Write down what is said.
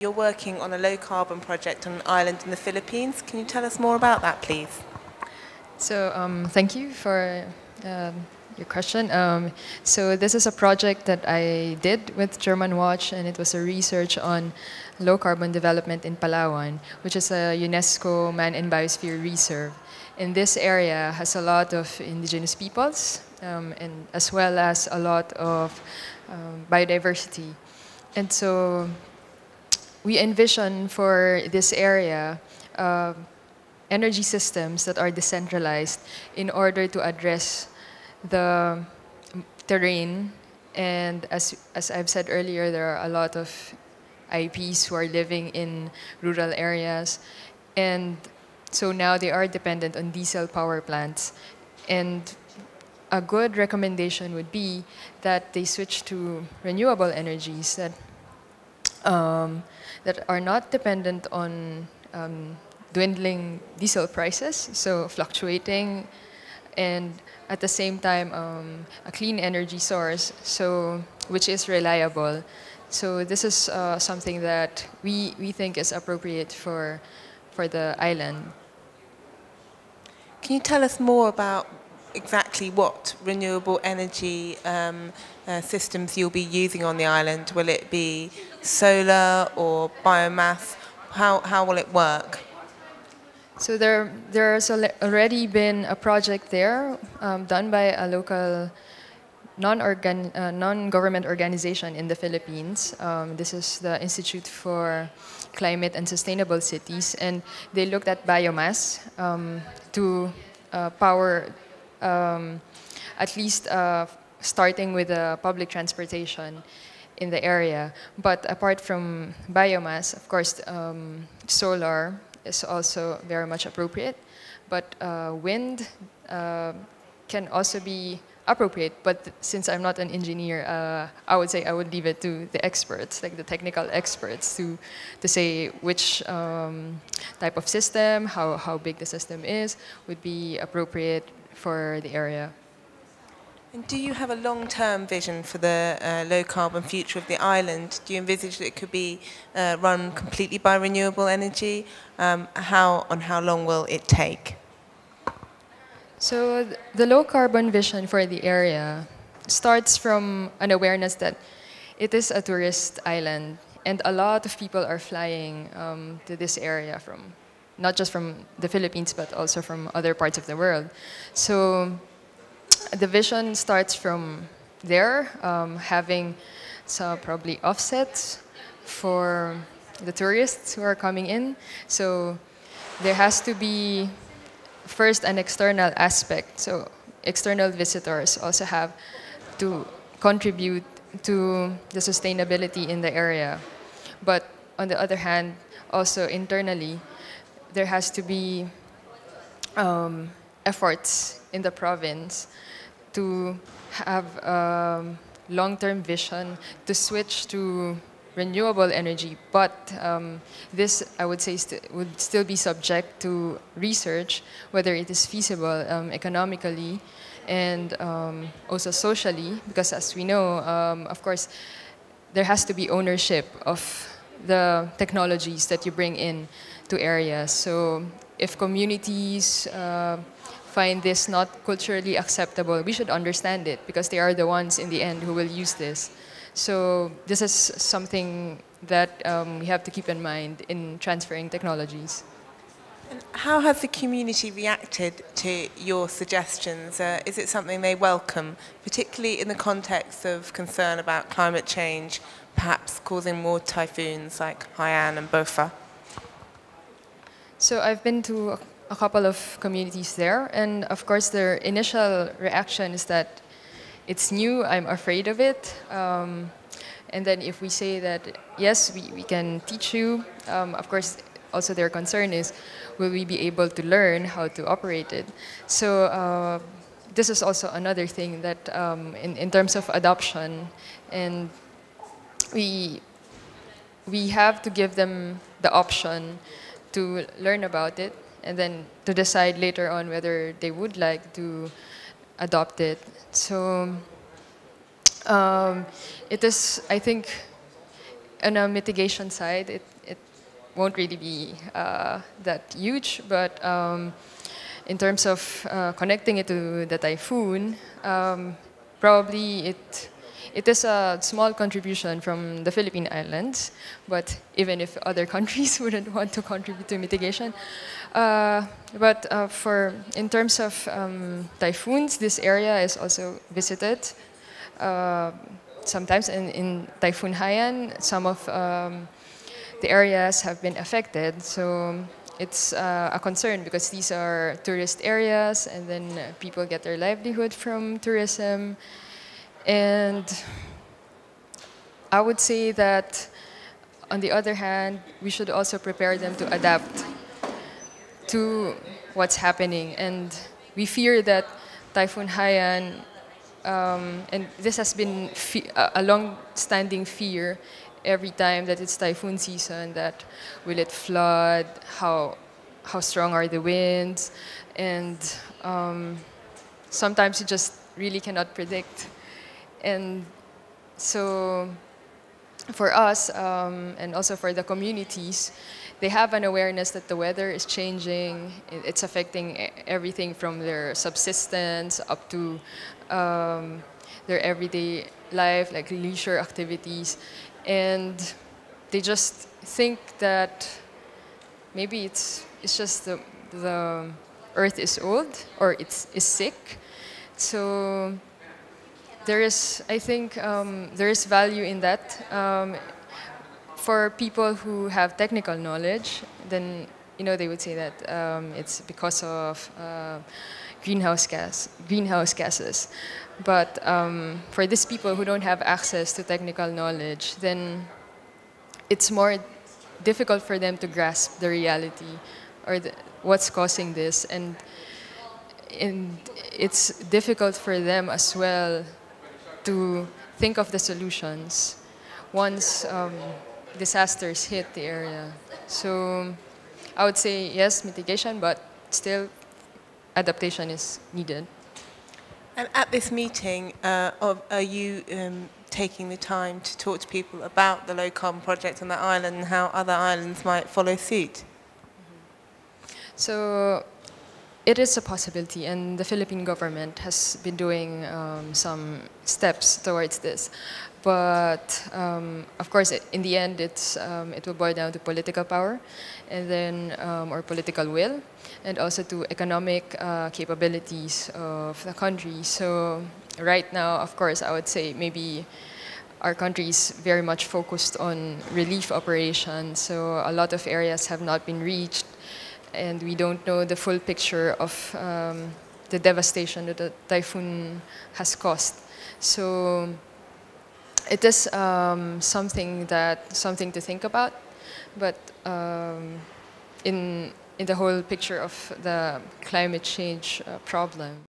You're working on a low-carbon project on an island in the Philippines. Can you tell us more about that, please? So thank you for your question. So this is a project that I did with German Watch, and it was a research on low carbon development in Palawan, which is a UNESCO Man and Biosphere Reserve. And this area has a lot of indigenous peoples, and as well as a lot of biodiversity. And so we envision for this area energy systems that are decentralized in order to address the terrain. And as I've said earlier, there are a lot of IPs who are living in rural areas. And so now they are dependent on diesel power plants. And a good recommendation would be that they switch to renewable energies that are not dependent on dwindling diesel prices, so fluctuating, and at the same time a clean energy source, so which is reliable. So this is something that we think is appropriate for the island. Can you tell us more about exactly what renewable energy systems you'll be using on the island? Will it be solar or biomass? How will it work? So there's already been a project there done by a local non-government organization in the Philippines. This is the Institute for Climate and Sustainable Cities, and they looked at biomass to power at least starting with public transportation in the area. But apart from biomass, of course, solar is also very much appropriate. But wind can also be appropriate. But since I'm not an engineer, I would say I would leave it to the experts, like the technical experts, to say which type of system, how big the system is, would be appropriate for the area. And do you have a long-term vision for the low-carbon future of the island? Do you envisage that it could be run completely by renewable energy? How long will it take? So the low-carbon vision for the area starts from an awareness that it is a tourist island, and a lot of people are flying to this area from not just from the Philippines, but also from other parts of the world. So the vision starts from there, having some probably offsets for the tourists who are coming in. So there has to be first an external aspect. So external visitors also have to contribute to the sustainability in the area. But on the other hand, also internally, there has to be efforts in the province to have a long-term vision to switch to renewable energy. But this, I would say, would still be subject to research, whether it is feasible economically and also socially, because as we know, of course, there has to be ownership of the technologies that you bring in to areas. So if communities find this not culturally acceptable, we should understand it, because they are the ones in the end who will use this. So this is something that we have to keep in mind in transferring technologies. And how has the community reacted to your suggestions? Is it something they welcome, particularly in the context of concern about climate change, perhaps causing more typhoons like Haiyan and Bopha? So I've been to a couple of communities there, and of course their initial reaction is that it's new, I'm afraid of it. And then if we say that, yes, we can teach you, of course, also their concern is, will we be able to learn how to operate it? So this is also another thing that in terms of adoption, and we have to give them the option to learn about it, and then to decide later on whether they would like to adopt it. So it is, I think, on a mitigation side, it won't really be that huge, but in terms of connecting it to the typhoon, probably it is a small contribution from the Philippine Islands, but even if other countries wouldn't want to contribute to mitigation. But in terms of typhoons, this area is also visited. Sometimes in Typhoon Haiyan, some of the areas have been affected. So it's a concern because these are tourist areas, and then people get their livelihood from tourism. And I would say that, on the other hand, we should also prepare them to adapt to what's happening. And we fear that Typhoon Haiyan, and this has been a long-standing fear every time that it's typhoon season, that will it flood, how strong are the winds, and sometimes you just really cannot predict. And so for us, and also for the communities, they have an awareness that the weather is changing. It's affecting everything from their subsistence up to their everyday life, like leisure activities. And they just think that maybe it's just the earth is old, or is sick. So there is, I think, there is value in that. For people who have technical knowledge, then they would say that it's because of greenhouse gases. But for these people who don't have access to technical knowledge, then it's more difficult for them to grasp the reality, or what's causing this, and it's difficult for them as well to think of the solutions once disasters hit the area. So I would say yes, mitigation, but still adaptation is needed. And at this meeting, are you taking the time to talk to people about the low carbon project on the island and how other islands might follow suit? So it is a possibility, and the Philippine government has been doing some steps towards this. But of course, in the end, it will boil down to political power, and then or political will, and also to economic capabilities of the country. So right now, of course, I would say maybe our country is very much focused on relief operations. So a lot of areas have not been reached, and we don't know the full picture of the devastation that the typhoon has caused. So it is something to think about, but in the whole picture of the climate change problem.